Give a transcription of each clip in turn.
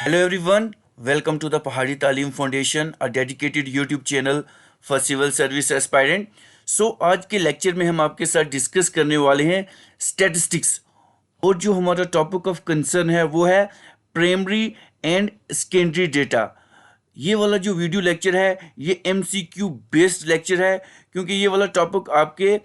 Hello everyone, welcome to the Pahari Talim Foundation, a dedicated YouTube channel for civil service aspirant. So आज के lecture में हम आपके साथ डिस्कस करने वाले हैं स्टैटिस्टिक्स और जो हमारा टॉपिक ऑफ कंसर्न है वो है प्राइमरी एंड सेकेंडरी डेटा। ये वाला जो वीडियो लेक्चर है ये MCQ बेस्ड लेक्चर है क्योंकि ये वाला टॉपिक आपके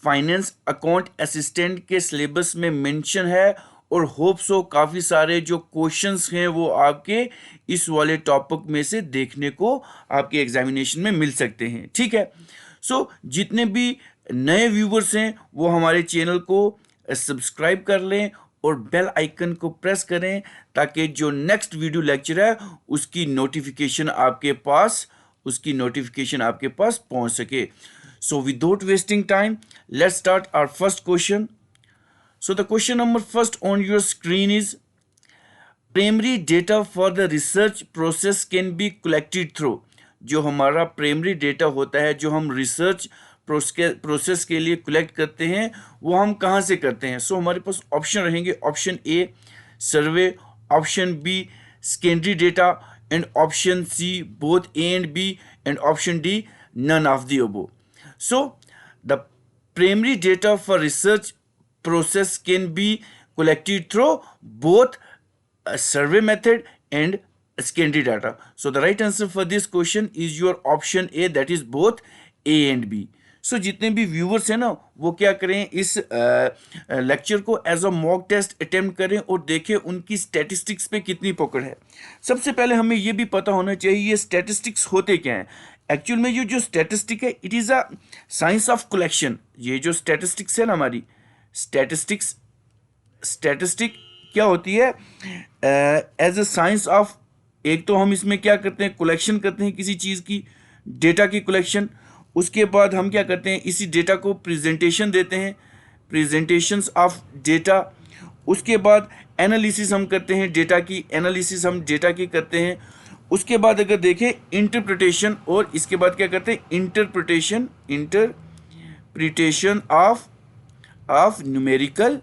फाइनेंस अकाउंट असिस्टेंट के सिलेबस में मेंशन है और होप सो काफ़ी सारे जो क्वेश्चंस हैं वो आपके इस वाले टॉपिक में से देखने को आपके एग्जामिनेशन में मिल सकते हैं। ठीक है, सो जितने भी नए व्यूवर्स हैं वो हमारे चैनल को सब्सक्राइब कर लें और बेल आइकन को प्रेस करें ताकि जो नेक्स्ट वीडियो लेक्चर है उसकी नोटिफिकेशन आपके पास पहुंच सके। So without wasting time let's start our first question. So the question number first on your screen is primary data for the research process can be collected through। जो हमारा primary data होता है जो हम रिसर्च प्रोसेस के लिए collect करते हैं वो हम कहाँ से करते हैं। सो हमारे पास ऑप्शन रहेंगे, option A survey, option B secondary data and option C both A and B and option D none of the above. So the primary data for research process can be collected through both a survey method and secondary data. So the right answer for this question is your option A, that is both A and B. So जितने भी viewers हैं ना वो क्या करें, इस lecture को as a mock test attempt करें और देखें उनकी स्टैटिस्टिक्स पे कितनी पकड़ है। सबसे पहले हमें ये भी पता होना चाहिए ये स्टैटिस्टिक्स होते क्या हैं। एक्चुअल में ये जो स्टैटिस्टिक है it is a science of collection. ये जो स्टैटिस्टिक्स है ना हमारी स्टैटिस्टिक क्या होती है एज अ साइंस ऑफ, एक तो हम इसमें क्या करते हैं कलेक्शन करते हैं किसी चीज़ की, डेटा की कलेक्शन। उसके बाद हम क्या करते हैं इसी डेटा को प्रेजेंटेशन देते हैं, प्रेजेंटेशंस ऑफ डेटा। उसके बाद एनालिसिस हम करते हैं डेटा की, एनालिसिस हम डेटा की करते हैं। उसके बाद अगर देखें इंटरप्रिटेशन, और इसके बाद क्या करते हैं इंटरप्रिटेशन ऑफ न्यूमेरिकल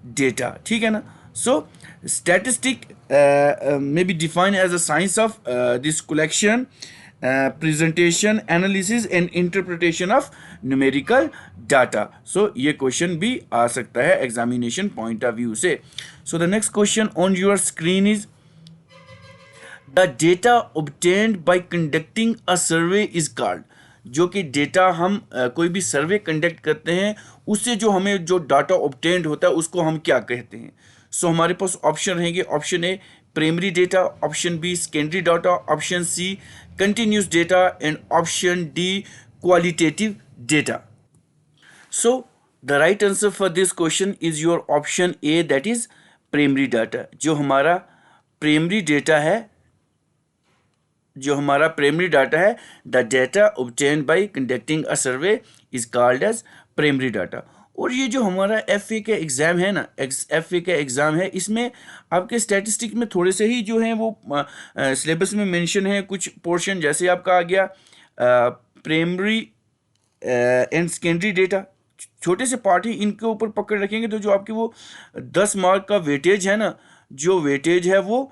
डेटा। ठीक है ना। सो statistic may be defined as a science of this collection, presentation, analysis and interpretation of numerical data. So ये क्वेश्चन भी आ सकता है एग्जामिनेशन पॉइंट ऑफ व्यू से। So the next question on your screen is the data obtained by conducting a survey is called। जो कि data हम कोई भी सर्वे कंडक्ट करते हैं उससे जो हमें जो डाटा ऑब्टेन्ड होता है उसको हम क्या कहते हैं। सो हमारे पास ऑप्शन रहेंगे, option A primary data, option B secondary data, option C continuous data and option D qualitative data. So the right answer for this question is your option A, that is primary data. जो हमारा primary data है the data obtained by conducting a survey is called as primary data. और ये जो हमारा FA का exam है ना, FA का एग्ज़ाम है, इसमें आपके स्टैटिस्टिक में थोड़े से ही जो हैं वो सिलेबस में मेंशन है कुछ पोर्शन, जैसे आपका आ गया प्राइमरी एंड सेकेंडरी डेटा, छोटे से पार्ट ही इनके ऊपर पकड़ रखेंगे तो जो आपकी वो 10 मार्क का वेटेज है ना, जो वेटेज है वो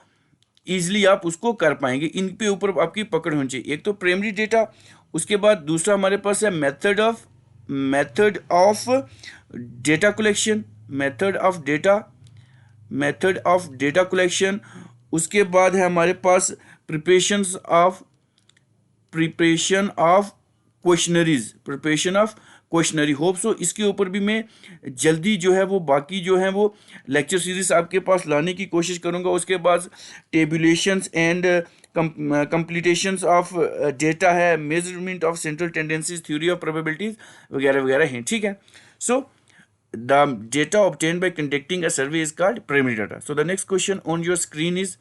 ईजिली आप उसको कर पाएंगे। इन पे ऊपर आपकी पकड़ होनी चाहिए। एक तो प्राइमरी डेटा, उसके बाद दूसरा हमारे पास है method of data collection, method of data collection. उसके बाद है हमारे पास preparation of questionnaire. Hope so इसके ऊपर भी मैं जल्दी जो है वो बाकी जो है वो लेक्चर सीरीज आपके पास लाने की कोशिश करूंगा। उसके बाद टेबुलेशंस एंड कंप्लीटेशंस ऑफ डेटा है, measurement of central tendencies, theory of probabilities वगैरह वगैरह हैं। ठीक है। So the data obtained by conducting a survey is called primary data. So the next question on your screen is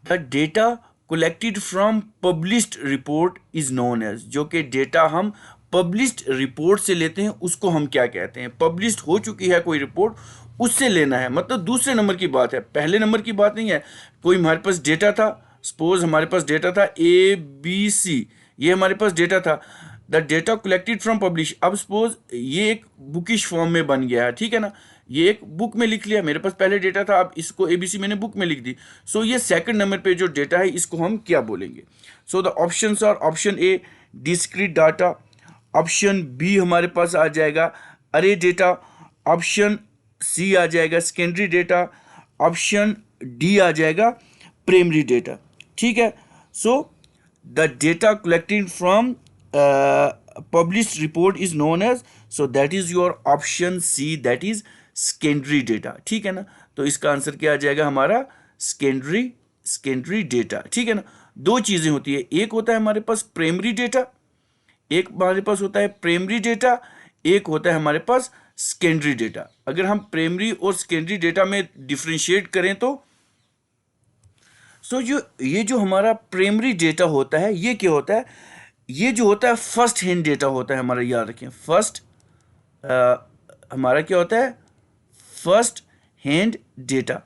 the data collected from published report is known as। जो कि data हम published report से लेते हैं उसको हम क्या कहते हैं। पब्लिश्ड हो चुकी है कोई रिपोर्ट उससे लेना है, मतलब दूसरे नंबर की बात है, पहले नंबर की बात नहीं है। कोई हमारे पास डेटा था, सपोज हमारे पास डेटा था ABC, ये हमारे पास डेटा था, the data collected from publish. अब सपोज ये एक बुकिश फॉर्म में बन गया है, ठीक है ना, ये एक बुक में लिख लिया, मेरे पास पहले डेटा था, अब इसको ABC मैंने बुक में लिख दी। सो ये सेकंड नंबर पे जो डेटा है इसको हम क्या बोलेंगे? So the options are option A discrete data, option B हमारे पास आ जाएगा अरे डेटा, ऑप्शन सी आ जाएगा सेकेंडरी डेटा, ऑप्शन डी आ जाएगा प्राइमरी डेटा। ठीक है, so the data collected from published report is known as, so that is your option C, that is secondary data। ठीक है ना, तो इसका आंसर क्या आ जाएगा हमारा? Secondary data. ठीक है ना, दो चीजें होती है, एक होता है हमारे पास प्राइमरी डेटा, एक हमारे पास होता है प्राइमरी डेटा, एक होता है हमारे पास सेकेंडरी डेटा। अगर हम प्राइमरी और सेकेंडरी डेटा में डिफरेंशिएट करें तो ये जो हमारा प्राइमरी डेटा होता है ये क्या होता है? ये जो होता है फर्स्ट हैंड डेटा होता है हमारा, याद रखें हमारा क्या होता है? First hand data.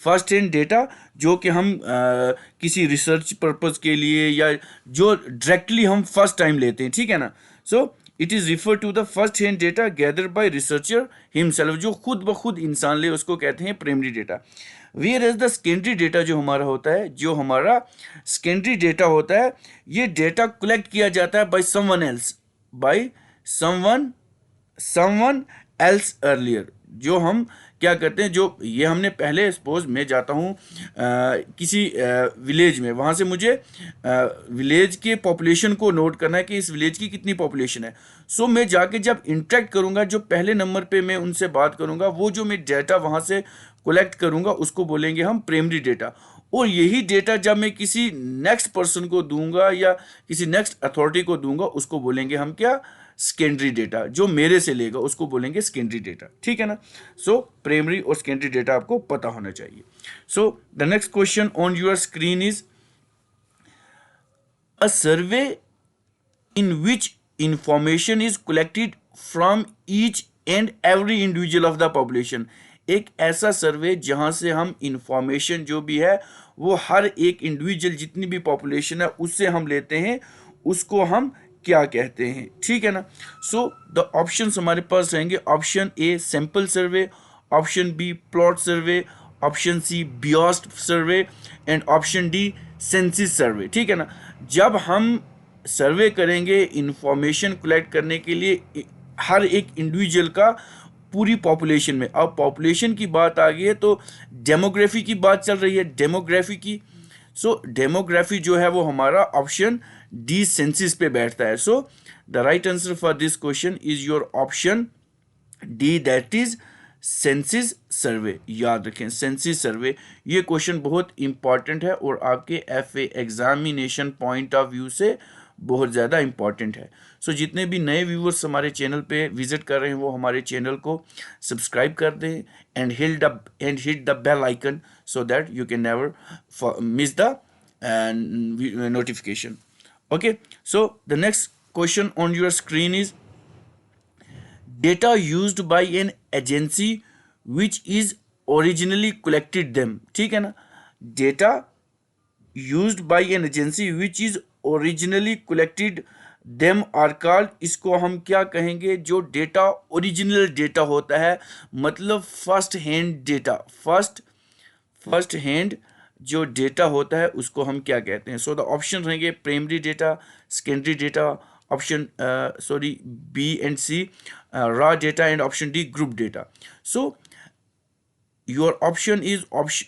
First hand data जो कि हम किसी रिसर्च पर्पस के लिए या जो डायरेक्टली हम फर्स्ट टाइम लेते हैं। ठीक है ना, so it is refer to the first hand data gather by researcher himself, जो खुद ब खुद इंसान ले उसको कहते हैं primary data. Whereas the secondary data जो हमारा होता है, जो हमारा सेकेंडरी डेटा होता है, ये डेटा कलेक्ट किया जाता है by someone else, by someone else earlier. जो हम क्या करते हैं, जो ये हमने पहले, सपोज मैं जाता हूँ किसी विलेज में, वहाँ से मुझे विलेज के पॉपुलेशन को नोट करना है कि इस विलेज की कितनी पॉपुलेशन है। सो मैं जाके जब इंटरेक्ट करूँगा, जो पहले नंबर पे मैं उनसे बात करूँगा, वो जो मैं डेटा वहाँ से कलेक्ट करूँगा उसको बोलेंगे हम प्राइमरी डेटा। और यही डेटा जब मैं किसी नेक्स्ट पर्सन को दूंगा या किसी नेक्स्ट अथॉरिटी को दूंगा उसको बोलेंगे हम क्या? Secondary data. जो मेरे से लेगा उसको बोलेंगे सेकेंडरी डेटा। ठीक है ना, सो प्राइमरी और सेकेंडरी डेटा आपको पता होना चाहिए। So the next question on your screen is a survey in which information is collected from each and every individual of the population. एक ऐसा सर्वे जहां से हम इंफॉर्मेशन जो भी है वो हर एक इंडिविजुअल जितनी भी पॉपुलेशन है उससे हम लेते हैं, उसको हम क्या कहते हैं? ठीक है ना, सो द ऑप्शंस हमारे पास रहेंगे, option A sample survey, option B plot survey, option C biased survey and option D census survey. ठीक है ना, जब हम सर्वे करेंगे इंफॉर्मेशन कलेक्ट करने के लिए हर एक इंडिविजुअल का पूरी पॉपुलेशन में, अब पॉपुलेशन की बात आ गई है तो डेमोग्राफी की बात चल रही है, डेमोग्राफी की। सो डेमोग्राफी जो है वो हमारा ऑप्शन डी सेंसिस पे बैठता है। So the right answer for this question is your option D, that is census survey. याद रखें सेंसिस सर्वे, ये क्वेश्चन बहुत इंपॉर्टेंट है और आपके FA examination point of view से बहुत ज़्यादा इंपॉर्टेंट है। सो जितने भी नए व्यूवर्स हमारे चैनल पे विजिट कर रहे हैं वो हमारे चैनल को सब्सक्राइब कर दें and hit the bell icon so that you can never miss the notification. Okay, so the next question on your screen is data used by an agency which is originally collected them। ठीक है ना, data used by an agency which is originally collected them are called, इसको हम क्या कहेंगे? जो data original data होता है, मतलब first hand data, first hand जो डेटा होता है उसको हम क्या कहते हैं? सो द ऑप्शन रहेंगे primary data, secondary data, option B and C raw data and option D group data. So your option is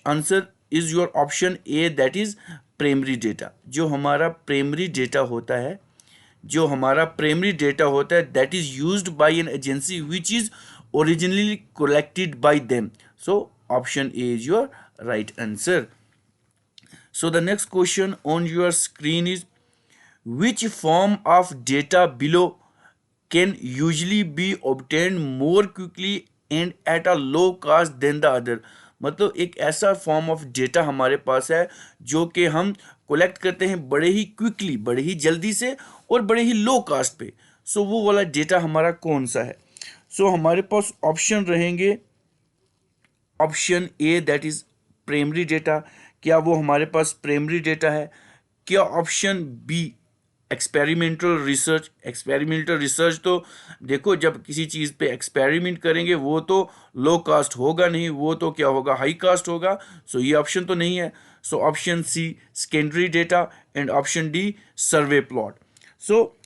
answer is your option A, that is primary data. जो हमारा primary data होता है, जो हमारा primary data होता है that is used by an agency which is originally collected by them. So option A is your right answer. So the next question on your screen is which form of data below can usually be obtained more quickly and at a low cost than the other। मतलब एक ऐसा form of data हमारे पास है जो कि हम collect करते हैं बड़े ही क्विकली, बड़े ही जल्दी से और बड़े ही लो कास्ट पे। सो वो वाला डेटा हमारा कौन सा है? सो हमारे पास ऑप्शन रहेंगे option A, that is primary data. क्या वो हमारे पास प्राइमरी डेटा है? क्या ऑप्शन बी एक्सपेरिमेंटल रिसर्च तो देखो, जब किसी चीज़ पे एक्सपेरिमेंट करेंगे वो तो लो कास्ट होगा नहीं, वो तो क्या होगा, हाई कास्ट होगा। सो ये ऑप्शन तो नहीं है। So option C secondary data and option D survey plot. So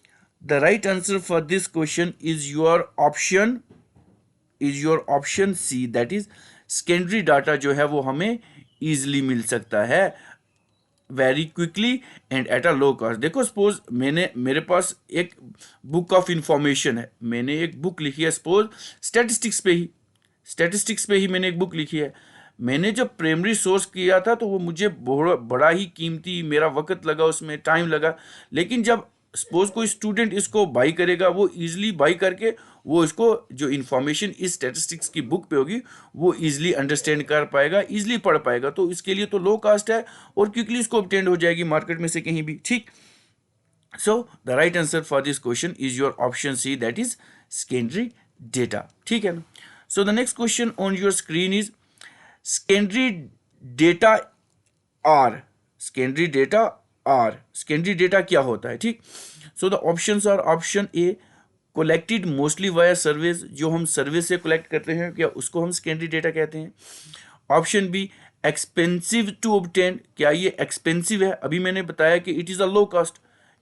the right answer for this question is your option C, that is secondary data जो है वो हमें इजिली मिल सकता है very quickly and at a low cost. देखो suppose मेरे पास एक बुक ऑफ इंफॉर्मेशन है, मैंने एक बुक लिखी है, सपोज स्टैटिस्टिक्स पे ही मैंने एक बुक लिखी है। मैंने जब प्राइमरी सोर्स किया था तो वो मुझे बड़ा ही कीमती, मेरा वक्त लगा उसमें, टाइम लगा। लेकिन जब सपोज कोई स्टूडेंट इसको बाई करेगा, वो इजिली बाई करके वो इसको जो इन्फॉर्मेशन इस स्टैटिस्टिक्स की बुक पे होगी वो इजिली अंडरस्टैंड कर पाएगा, इजिली पढ़ पाएगा। तो इसके लिए तो लो कास्ट है और क्विकली इसको ऑब्टेन हो जाएगी मार्केट में से कहीं भी, ठीक। So the right answer for this question is your option C, that is secondary data, ठीक है ना। So the next question on your screen is secondary data are. Secondary data क्या होता है, ठीक। So the options are option A collected mostly via surveys, जो हम सर्वे से कलेक्ट करते हैं क्या उसको हम सेकेंडरी डेटा कहते हैं। Option B expensive to obtain, क्या ये एक्सपेंसिव है, अभी मैंने बताया कि it is a low cost,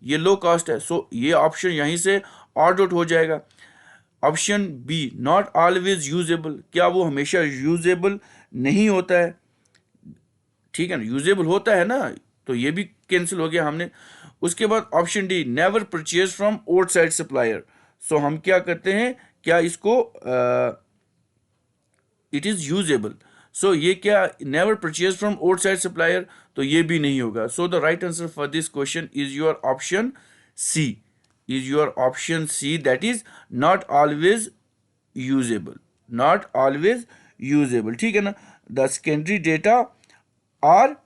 ये लो कास्ट है। सो ये ऑप्शन यहीं से ऑड आउट हो जाएगा। Option B not always usable, क्या वो हमेशा यूजेबल नहीं होता है, ठीक है ना, यूजेबल होता है ना, तो ये भी कैंसिल हो गया हमने। उसके बाद option D never purchase from outside supplier. So हम क्या करते हैं, क्या इसको इट इज यूजेबल, सो ये क्या never purchase from outside supplier, तो ये भी नहीं होगा। So the right answer for this question is your option C, that is not always usable, ठीक है ना। The secondary data are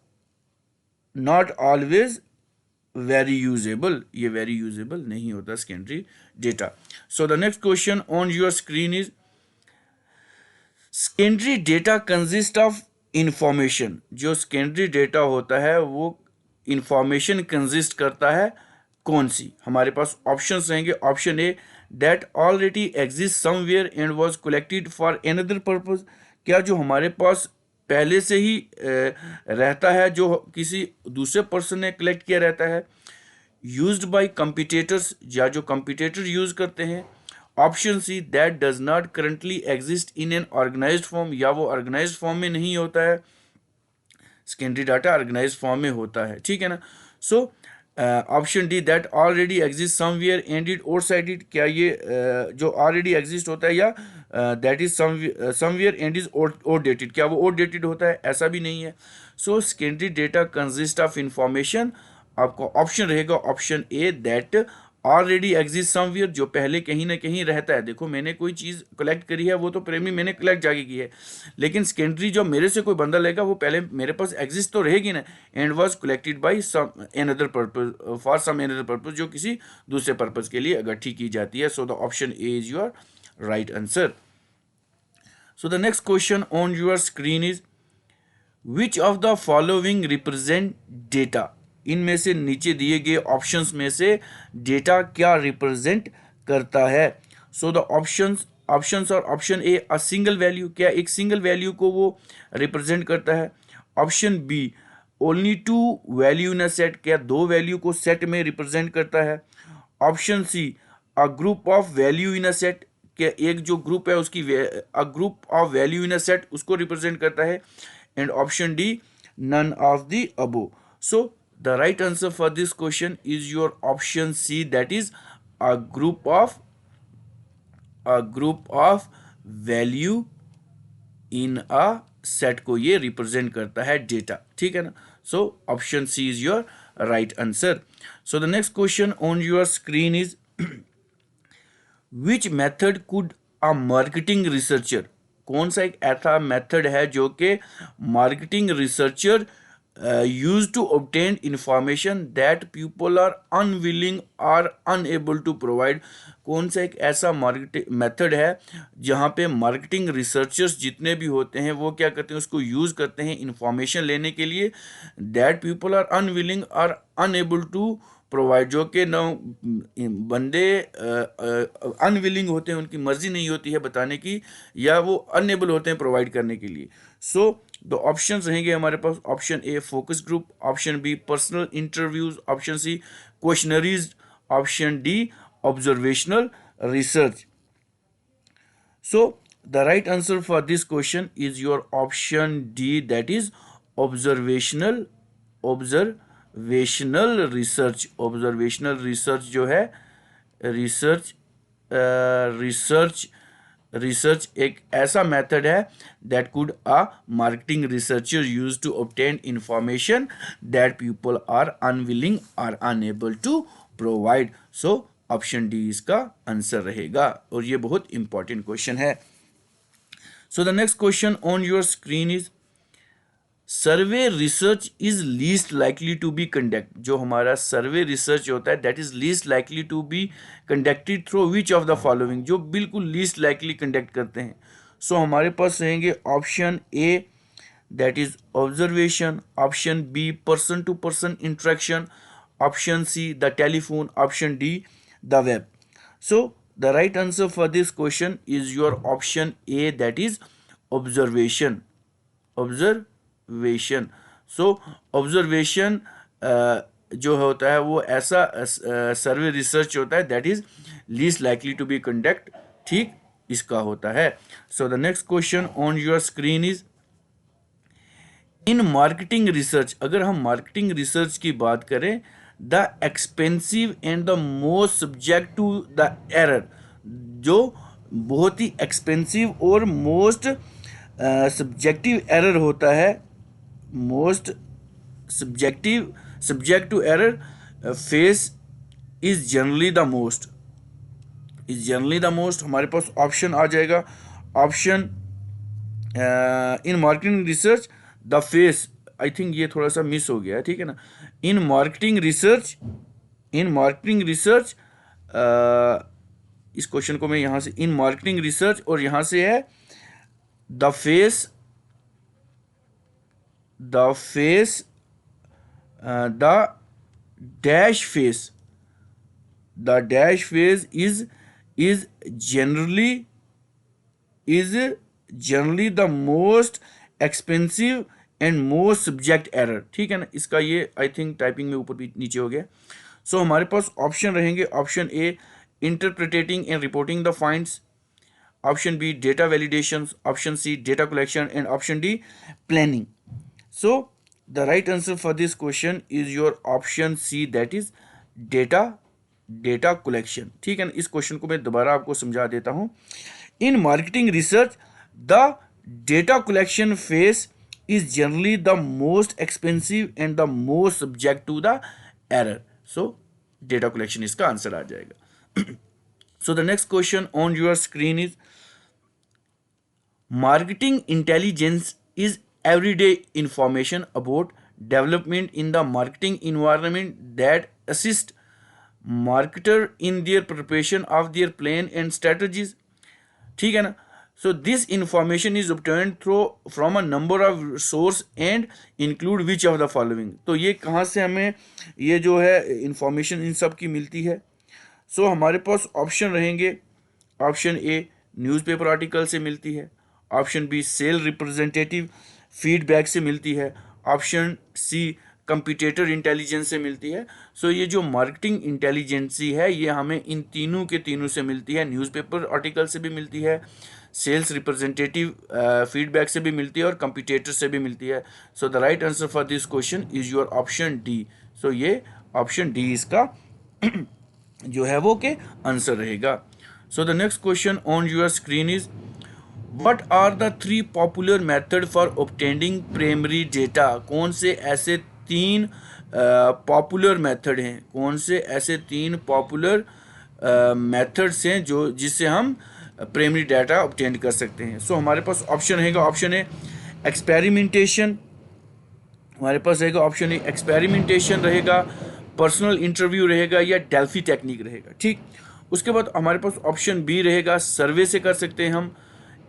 not always very usable, ये वेरी यूजेबल नहीं होता secondary data. So the next question on your screen is secondary data consist of information. जो secondary data होता है वो इंफॉर्मेशन कंसिस्ट करता है कौन सी। हमारे पास ऑप्शंस रहेंगे। Option A that already exist somewhere and was collected for another purpose, क्या जो हमारे पास पहले से ही रहता है, जो किसी दूसरे पर्सन ने कलेक्ट किया रहता है। यूज्ड बाय कंपिटिटर्स, या जो कंपिटिटर यूज करते हैं। Option C that does not currently exist in an organized form, या वो ऑर्गेनाइज्ड फॉर्म में नहीं होता है। सेकेंडरी डाटा ऑर्गेनाइज्ड फॉर्म में होता है, ठीक है ना। So option D that already exist somewhere and it outside it, क्या ये जो ऑलरेडी एग्जिस्ट होता है, या that is somewhere and is outdated, क्या वो आउटडेटेड होता है, ऐसा भी नहीं है। So secondary data consist of information, आपका ऑप्शन रहेगा option A that already exist somewhere, जो पहले कहीं ना कहीं रहता है। देखो मैंने कोई चीज़ कलेक्ट करी है, वो तो प्राइमरी मैंने कलेक्ट जाके की है, लेकिन सेकेंडरी जो मेरे से कोई बंदा लेगा वो पहले मेरे पास एग्जिस्ट तो रहेगी ना, and was collected by some another purpose, for some another purpose, जो किसी दूसरे पर्पस के लिए इकट्ठी की जाती है। So the option A is your right answer. So the next question on your screen is which of the following represent data. इनमें से नीचे दिए गए ऑप्शंस में से डेटा क्या रिप्रेजेंट करता है। सो द ऑप्शंस और option A a single value, क्या एक सिंगल वैल्यू को वो रिप्रेजेंट करता है। Option B only two value in a set, क्या दो वैल्यू को सेट में रिप्रेजेंट करता है। Option C a group of value in a set, क्या एक जो ग्रुप है उसकी a group of value in a set उसको रिप्रेजेंट करता है। And option D none of the above. So the right answer for this question is your option C, that is a group of value in a set को ये represent करता है data, ठीक है ना। so option C is your right answer. So the next question on your screen is which method could a marketing researcher, कौन सा एक ऐसा मेथड है जो कि marketing researcher use to obtain information that people are unwilling are unable to provide, कौन सा एक ऐसा मार्केटिंग मेथड है जहाँ पे मार्केटिंग रिसर्चर्स जितने भी होते हैं वो क्या करते हैं, उसको यूज़ करते हैं इंफॉर्मेशन लेने के लिए, that people are unwilling are unable to provide, जो कि न बंदे अनविलिंग होते हैं, उनकी मर्जी नहीं होती है बताने की, या वो अनएबल होते हैं प्रोवाइड करने के लिए। सो द ऑप्शंस रहेंगे हमारे पास, option A focus group, option B personal interviews, option C questionnaires, option D observational research. So the right answer for this question is your option D, that is observational research। observational research जो है research एक ऐसा method है that could a marketing researcher use to obtain information that people are unwilling or unable to provide। so option D इसका answer रहेगा, और ये बहुत इंपॉर्टेंट क्वेश्चन है। So the next question on your screen is survey research is least likely to be conduct. जो हमारा survey research होता है that is least likely to be conducted through which of the following, जो बिल्कुल least likely conduct करते हैं। So हमारे पास रहेंगे option A that is observation, option B person to person interaction, option C the telephone, option D the web। so the right answer for this question is your option A, that is observation। so observation जो होता है वो ऐसा सर्वे research होता है that is least likely to be conduct, ठीक इसका होता है। so the next question on your screen is in marketing research, अगर हम मार्केटिंग रिसर्च की बात करें, the expensive and the most subject to the error, जो बहुत ही एक्सपेंसिव और मोस्ट सब्जेक्टिव एरर होता है, most subject to error phase is generally the most. हमारे पास ऑप्शन आ जाएगा, option in marketing research the phase, I think ये थोड़ा सा मिस हो गया है, ठीक है ना। इन मार्केटिंग रिसर्च इस क्वेश्चन को मैं यहां से इन मार्केटिंग रिसर्च, और यहां से है the face dash face is generally the most expensive and most subject error, ठीक है ना। इसका ये आई थिंक टाइपिंग में ऊपर भी नीचे हो गया। सो हमारे पास ऑप्शन रहेंगे, option A interpreting and reporting the finds, option B data validation, option C data collection, and option D planning. So the right answer for this question is your option C, that is data collection, ठीक है ना। इस question को मैं दोबारा आपको समझा देता हूं। इन marketing research the data collection face is generally the most expensive and the most subject to the error। so data collection इसका आंसर आ जाएगा। so the next question on your screen is marketing intelligence is everyday information about development in the marketing environment that assist marketer in their preparation of their plan and strategies, ठीक है ना। So this information is obtained from a number of source and include which of the following। तो ये कहाँ से हमें ये जो है इंफॉर्मेशन इन सब की मिलती है। सो हमारे पास ऑप्शन रहेंगे, ऑप्शन ए न्यूज़पेपर आर्टिकल से मिलती है, option B sale representative feedback से मिलती है, ऑप्शन सी कंप्यूटेटर इंटेलिजेंस से मिलती है। सो ये जो मार्केटिंग इंटेलिजेंसी है ये हमें इन तीनों के तीनों से मिलती है, न्यूज़पेपर आर्टिकल से भी मिलती है, सेल्स रिप्रेजेंटेटिव फीडबैक से भी मिलती है, और कंप्यूटेटर से भी मिलती है। So the right answer for this question is your option D. So ये ऑप्शन डी इसका जो है वो के आंसर रहेगा। So the next question on your screen is what are the 3 popular method for obtaining primary data. कौन से ऐसे 3 पॉपुलर मेथड हैं, कौन से ऐसे 3 पॉपुलर मेथड्स हैं जो जिससे हम प्राइमरी डाटा ऑब्टेन कर सकते हैं। सो हमारे पास ऑप्शन रहेगा, ऑप्शन ए एक्सपेरिमेंटेशन, हमारे पास रहेगा ऑप्शन ए एक्सपेरिमेंटेशन रहेगा, पर्सनल इंटरव्यू रहेगा, या डेल्फी टेक्निक रहेगा, ठीक। उसके बाद हमारे पास ऑप्शन बी रहेगा, सर्वे से कर सकते हैं हम,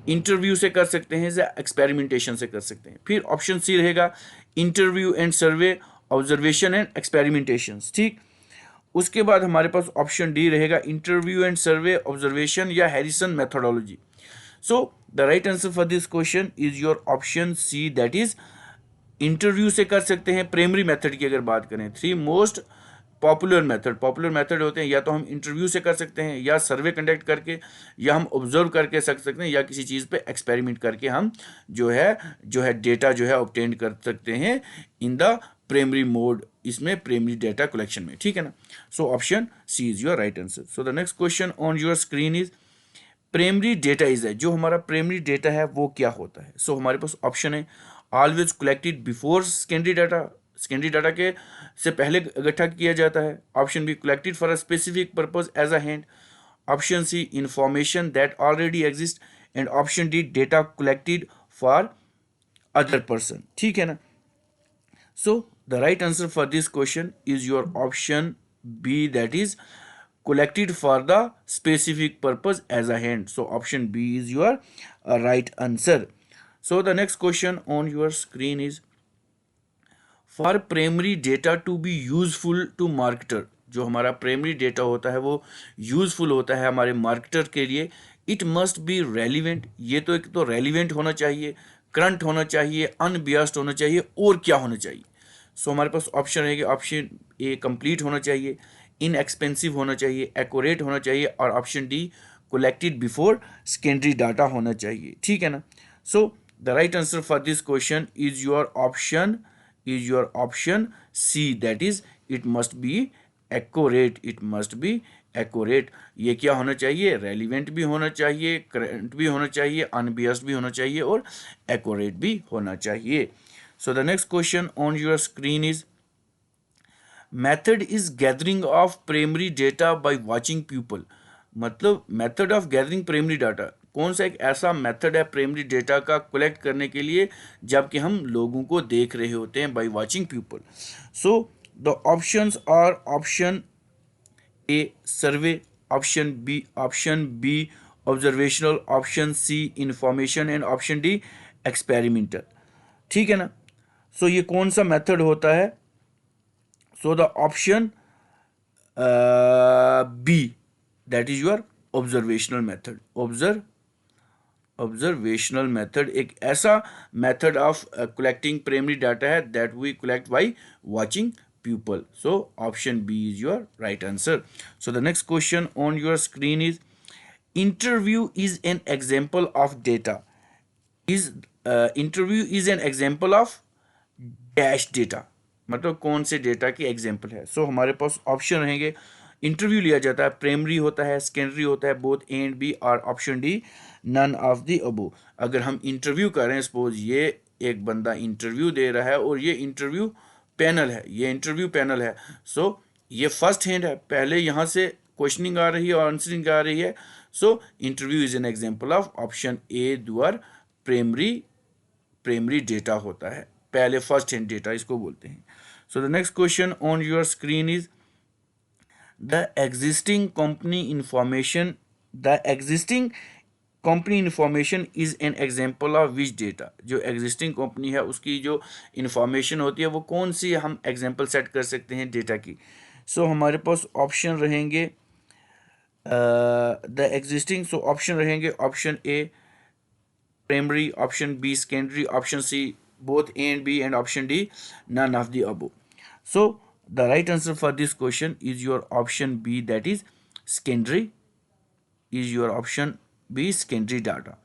इंटरव्यू से कर सकते हैं, या एक्सपेरिमेंटेशन से कर सकते हैं। फिर ऑप्शन सी रहेगा interview and survey, observation and experimentation, ठीक। उसके बाद हमारे पास ऑप्शन डी रहेगा इंटरव्यू एंड सर्वे ऑब्जर्वेशन या Harrison methodology. So the right answer for this question is your option C, that is interview से कर सकते हैं। प्राइमरी मेथड की अगर बात करें, थ्री मोस्ट पॉपुलर मेथड होते हैं, या तो हम इंटरव्यू से कर सकते हैं, या सर्वे कंडक्ट करके, या हम ऑब्जर्व करके सकते हैं, या किसी चीज़ पे एक्सपेरिमेंट करके हम जो है डेटा जो है ऑब्टेन कर सकते हैं इन द प्राइमरी मोड, इसमें प्राइमरी डेटा कलेक्शन में, ठीक है ना। So option C is your right answer. So the next question on your screen is primary data is है, जो हमारा प्राइमरी डेटा है वो क्या होता है। सो हमारे पास ऑप्शन है always collected before secondary data, secondary data के से पहले इकट्ठा किया जाता है। Option B collected for a specific purpose as a hand. Option C information that already exist. And option D data collected for other person, ठीक है ना। So the right answer for this question is your option B, that is collected for the specific purpose as a hand. So option B is your right answer. So the next question on your screen is for primary data to be useful to marketer, जो हमारा primary data होता है वो useful होता है हमारे marketer के लिए, इट मस्ट बी रेलिवेंट। ये तो एक तो रेलिवेंट होना चाहिए, करंट होना चाहिए, अनबियास्ड होना चाहिए, और क्या होना चाहिए। सो हमारे पास ऑप्शन रहेगा, ऑप्शन ए कंप्लीट होना चाहिए, इनएक्सपेंसिव होना चाहिए, एक्यूरेट होना चाहिए, और option D collected before secondary data होना चाहिए, ठीक है ना। So the right answer for this question is your option C, that is it must be accurate, it must be accurate. ये क्या होना चाहिए, रेलिवेंट भी होना चाहिए, करंट भी होना चाहिए, अनबियस्ड भी होना चाहिए, और एक्यूरेट भी होना चाहिए। So the next question on your screen is method is gathering of primary data by watching people. मतलब method of gathering primary data, कौन सा एक ऐसा मेथड है प्राइमरी डेटा का कलेक्ट करने के लिए जबकि हम लोगों को देख रहे होते हैं, by watching people. So the options are option A survey, option B observational, option C information, and option D experimental, ठीक है ना। सो ये कौन सा मेथड होता है। So the option B, that is your observational method. Observational method एक ऐसा method of collecting primary data है that we collect by watching people. So option B is your right answer. So the next question on your screen is interview is an example of data. Interview is an example of dash data, मतलब कौन से data की example है। So हमारे पास option रहेंगे, interview लिया जाता है, प्राइमरी होता है, सेकेंडरी होता है, बोथ ए एंड बी, और option D none of the above. अगर हम इंटरव्यू कर रहे हैं, सपोज ये एक बंदा इंटरव्यू दे रहा है और ये इंटरव्यू पैनल है, सो ये फर्स्ट हैंड है, पहले यहाँ से क्वेश्चनिंग आ रही है और आंसरिंग आ रही है। So interview is an example of option A द्वार प्राइमरी डेटा होता है, पहले फर्स्ट हैंड डेटा इसको बोलते हैं। So the next question on your screen is the existing company information is an example of which data. जो existing company है उसकी जो इंफॉर्मेशन होती है वो कौन सी हम एग्जाम्पल सेट कर सकते हैं डेटा की। सो हमारे पास ऑप्शन रहेंगे द एग्जिस्टिंग, सो ऑप्शन रहेंगे option A primary, option B secondary, option C both A and B, and option D none of the above. So the right answer for this question is your option B, that is secondary, is your option B secondary data.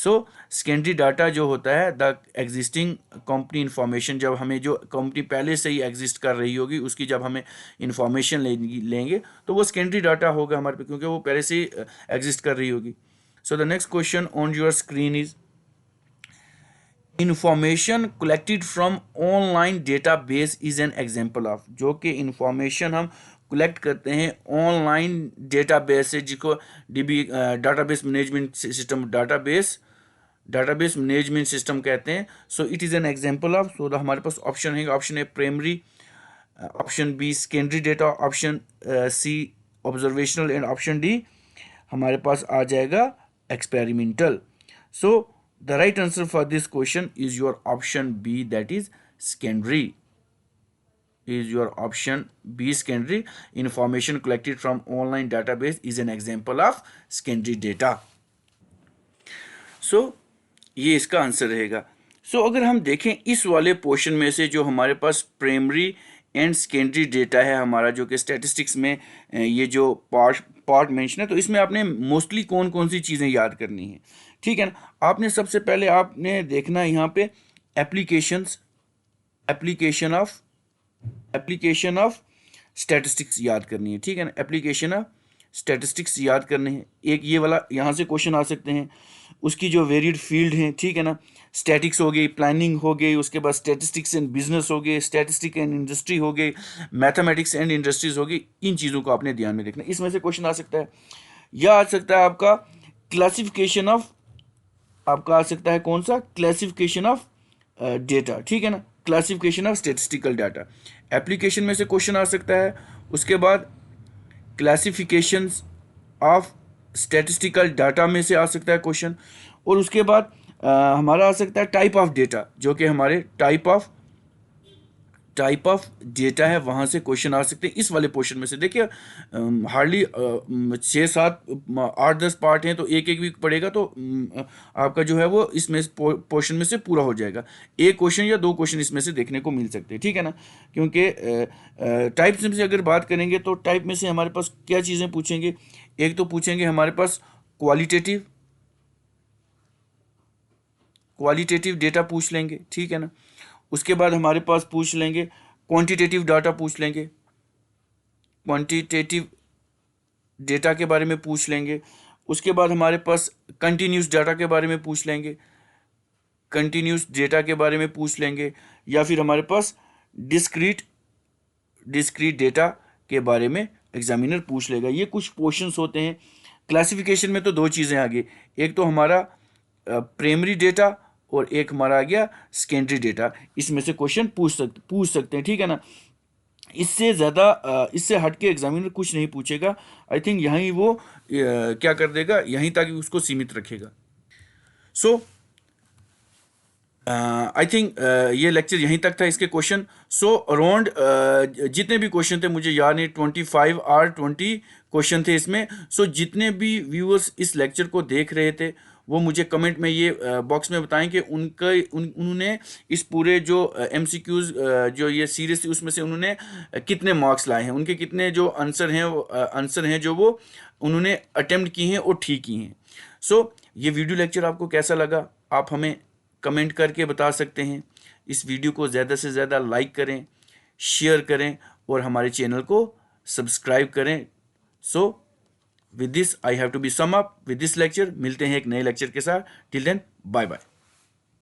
So secondary data जो होता है the existing company information, जब हमें जो company पहले से ही exist कर रही होगी उसकी जब हमें इंफॉर्मेशन लेंगे तो वो सेकेंडरी डाटा होगा हमारे पे, क्योंकि वो पहले से ही एग्जिस्ट कर रही होगी। सो the next question on your screen is information collected from online database is an example of. जो कि इंफॉर्मेशन हम कलेक्ट करते हैं ऑनलाइन डेटाबेस से, जिसको DB database management system database management system कहते हैं। So it is an example of. So हमारे पास ऑप्शन है, option A primary, option B secondary data, option C observational, and option D हमारे पास आ जाएगा experimental. So the right answer for this question is your option B, that is secondary. is your option B. Secondary information collected from online database is an example of secondary data. So ये इसका answer रहेगा. सो अगर हम देखें इस वाले portion में से जो हमारे पास प्राइमरी एंड सेकेंडरी डेटा है हमारा, जो कि स्टैटिस्टिक्स में ये जो पार्ट मेंशन है, तो इसमें आपने मोस्टली कौन कौन सी चीज़ें याद करनी है. ठीक है ना. आपने सबसे पहले आपने देखना है यहाँ पे एप्लीकेशन ऑफ स्टैटिस्टिक्स याद करनी है. ठीक है ना. एप्लीकेशन ऑफ स्टैटिस्टिक्स याद करने हैं. एक ये वाला यहाँ से क्वेश्चन आ सकते हैं. उसकी जो वेरिड फील्ड हैं, ठीक है ना, स्टैटिक्स हो गई, प्लानिंग हो गई, उसके बाद स्टैटिस्टिक्स एंड बिजनेस हो गए, स्टैटिस्टिक एंड इंडस्ट्री हो गई, मैथमेटिक्स एंड इंडस्ट्रीज हो गई. इन चीज़ों को आपने ध्यान में रखना. इसमें से क्वेश्चन आ सकता है, या आ सकता है आपका क्लासिफिकेशन ऑफ, आपका आ सकता है कौन सा, क्लासिफिकेशन ऑफ डेटा. ठीक है ना. Classification of statistical data application में से क्वेश्चन आ सकता है. उसके बाद क्लासिफिकेशन ऑफ स्टैटिस्टिकल डाटा में से आ सकता है क्वेश्चन. और उसके बाद हमारा आ सकता है टाइप ऑफ डेटा, जो कि हमारे टाइप ऑफ डेटा है, वहाँ से क्वेश्चन आ सकते हैं. इस वाले पोर्शन में से देखिए हार्डली 6-7-8-10 पार्ट हैं, तो एक एक वीक पड़ेगा तो आपका जो है वो इसमें पोर्शन में से पूरा हो जाएगा. एक क्वेश्चन या दो क्वेश्चन इसमें से देखने को मिल सकते हैं. ठीक है ना. क्योंकि टाइप्स में से अगर बात करेंगे तो टाइप में से हमारे पास क्या चीज़ें पूछेंगे. एक तो पूछेंगे हमारे पास क्वालिटेटिव डेटा पूछ लेंगे. ठीक है ना. उसके बाद हमारे पास पूछ लेंगे क्वांटिटेटिव डाटा पूछ लेंगे, क्वांटिटेटिव डेटा के बारे में पूछ लेंगे. उसके बाद हमारे पास कंटिन्यूस डाटा के बारे में पूछ लेंगे, कंटिन्यूस डेटा के बारे में पूछ लेंगे, या फिर हमारे पास डिस्क्रीट डेटा के बारे में एग्जामिनर पूछ लेगा. ये कुछ पोर्शंस होते हैं. क्लासिफिकेशन में तो दो चीज़ें आ गई, एक तो हमारा प्राइमरी डेटा और एक हमारा आ गया सेकेंडरी डेटा. इसमें से क्वेश्चन पूछ सकते हैं. ठीक है ना. इससे ज़्यादा इससे हट के एग्जामिनर कुछ नहीं पूछेगा. आई थिंक यहीं वो क्या कर देगा, यहीं तक उसको सीमित रखेगा. सो आई थिंक ये लेक्चर यहीं तक था, इसके क्वेश्चन. सो अराउंड जितने भी क्वेश्चन थे मुझे याद नहीं, 25 और 20 क्वेश्चन थे इसमें. सो जितने भी व्यूअर्स इस लेक्चर को देख रहे थे वो मुझे कमेंट में ये बॉक्स में बताएं कि उन्होंने इस पूरे जो MCQs जो ये सीरीज थी उसमें से उन्होंने कितने मार्क्स लाए हैं, उनके कितने जो आंसर हैं जो वो उन्होंने अटेम्प्ट की हैं और ठीक की हैं. सो ये वीडियो लेक्चर आपको कैसा लगा आप हमें कमेंट करके बता सकते हैं. इस वीडियो को ज़्यादा से ज़्यादा लाइक करें, शेयर करें और हमारे चैनल को सब्सक्राइब करें. सो with this I have to be sum up with this lecture. मिलते हैं एक नए लेक्चर के साथ. Till then, bye bye.